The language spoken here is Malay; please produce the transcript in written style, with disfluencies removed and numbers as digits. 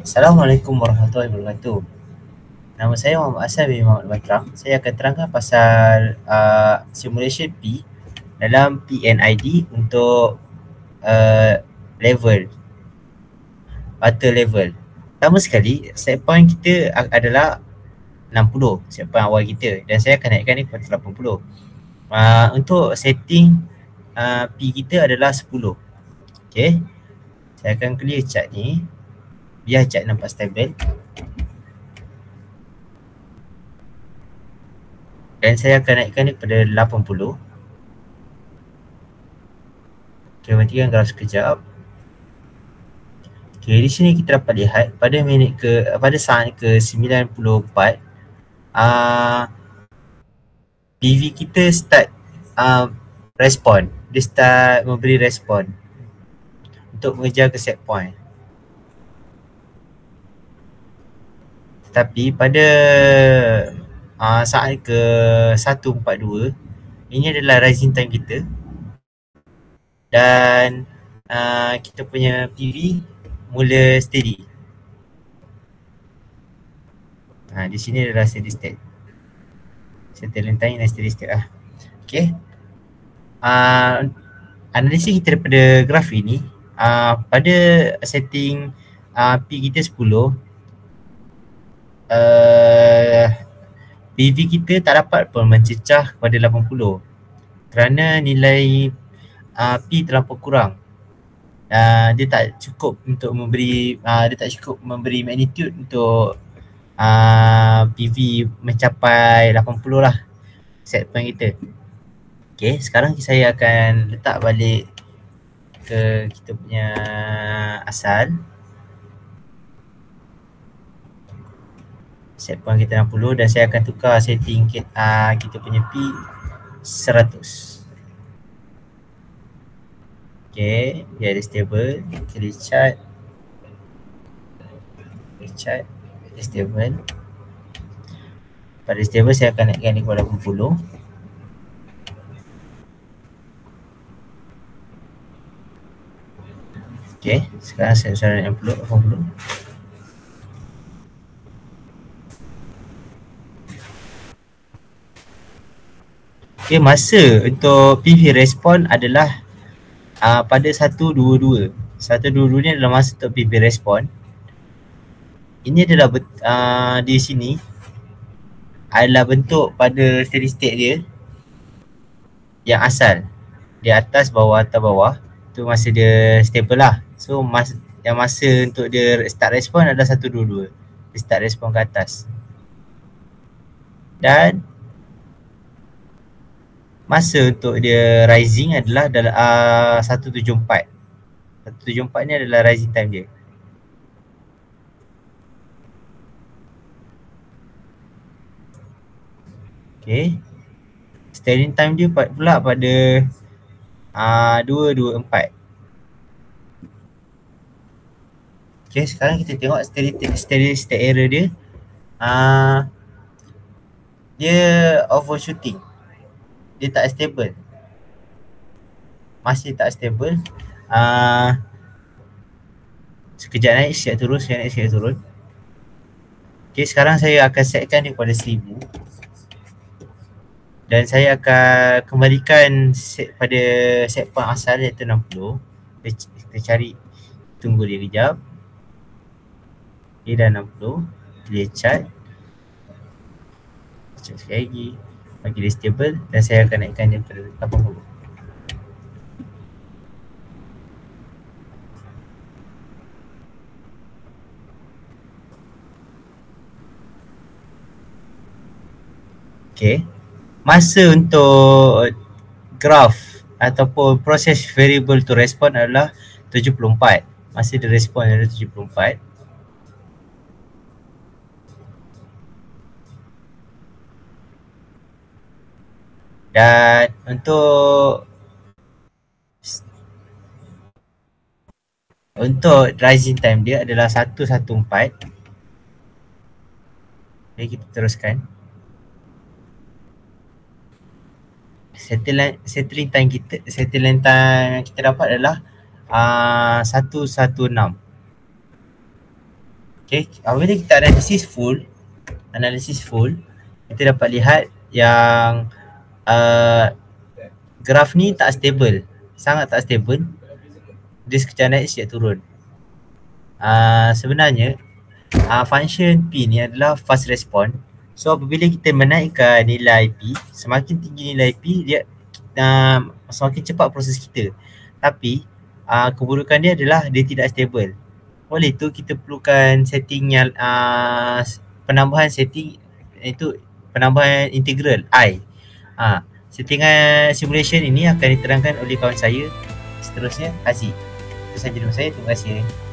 Assalamualaikum warahmatullahi wabarakatuh. Nama saya Muhammad Asal bin Muhammad Batrang. Saya akan terangkan pasal simulation P dalam PNID untuk level, butter level. Pertama sekali, set point kita adalah 60, set point awal kita, dan saya akan naikkan ni kepada 80. Untuk setting P kita adalah 10. Okay, saya akan clear chart ni biar chart nampak stabil. Dan saya akan naikkan ni kepada 80. Okay, matikan graf sekejap. Okay, di sini kita dapat lihat pada saat ke 94 PV kita start respon. Dia start memberi respon untuk mengejar ke set point. Tetapi pada saat ke 142, ini adalah rising time kita, dan kita punya PV mula steady. Di sini adalah steady state. Settling time dan steady state lah. Okay. Analisis kita daripada graf ini, pada setting P kita 10, PV kita tak dapat pun mencecah kepada 80 kerana nilai P terlampau kurang. Dia tak cukup untuk memberi magnitude untuk PV mencapai 80 lah set point kita. Okay, sekarang saya akan letak balik ke kita punya asal. Set point kita 60 dan saya akan tukar setting kita punya P 100. Okay, dia ada stable. Kita chart dia stable. Pada stable saya akan naikkan ni kepada 80. Okay, sekarang saya nak 80. Okay, masa untuk PV respon adalah pada 122. 122 ni adalah masa untuk PV respon. Ini adalah di sini adalah bentuk pada steady state dia yang asal. Di atas bawah, atas bawah. Tu masa dia stable lah. So masa untuk dia start respon adalah 122. Dia start respon ke atas. Dan masa untuk dia rising adalah 174. 174 ni adalah rising time dia. Okay, steady time dia pula pada 224. Okay, sekarang kita tengok steady state error dia. Dia overshooting. Dia tak stable. Masih tak stable. Sekejap naik, sekejap turun, sekejap naik, sekejap turun. Okay, sekarang saya akan setkan dia pada 1000. Dan saya akan kembalikan pada set point asal iaitu 60. Kita cari, tunggu dia kejap. Dia dah 60. Clear chart. Check sekali lagi. Bagi dia stable dan saya akan naikkan dia pada 80. Okay, masa untuk graph ataupun proses variable to respond adalah 74. Masa dia respond adalah 74. Dan untuk rising time dia adalah 114. Jadi kita teruskan. Settling time kita dapat adalah 116. Okay, apabila kita analisis full, kita dapat lihat yang graf ni tak stable, sangat tak stable. Dia sekejap naik, sekejap turun. Sebenarnya function P ni adalah fast response. So apabila kita menaikkan nilai P, semakin tinggi nilai P, dia semakin cepat proses kita. Tapi keburukan dia adalah dia tidak stable. Oleh itu kita perlukan setting yang penambahan setting, iaitu penambahan integral I. Settingan simulation ini akan diterangkan oleh kawan saya seterusnya, Haziq. Itu sahaja dari saya. Terima kasih.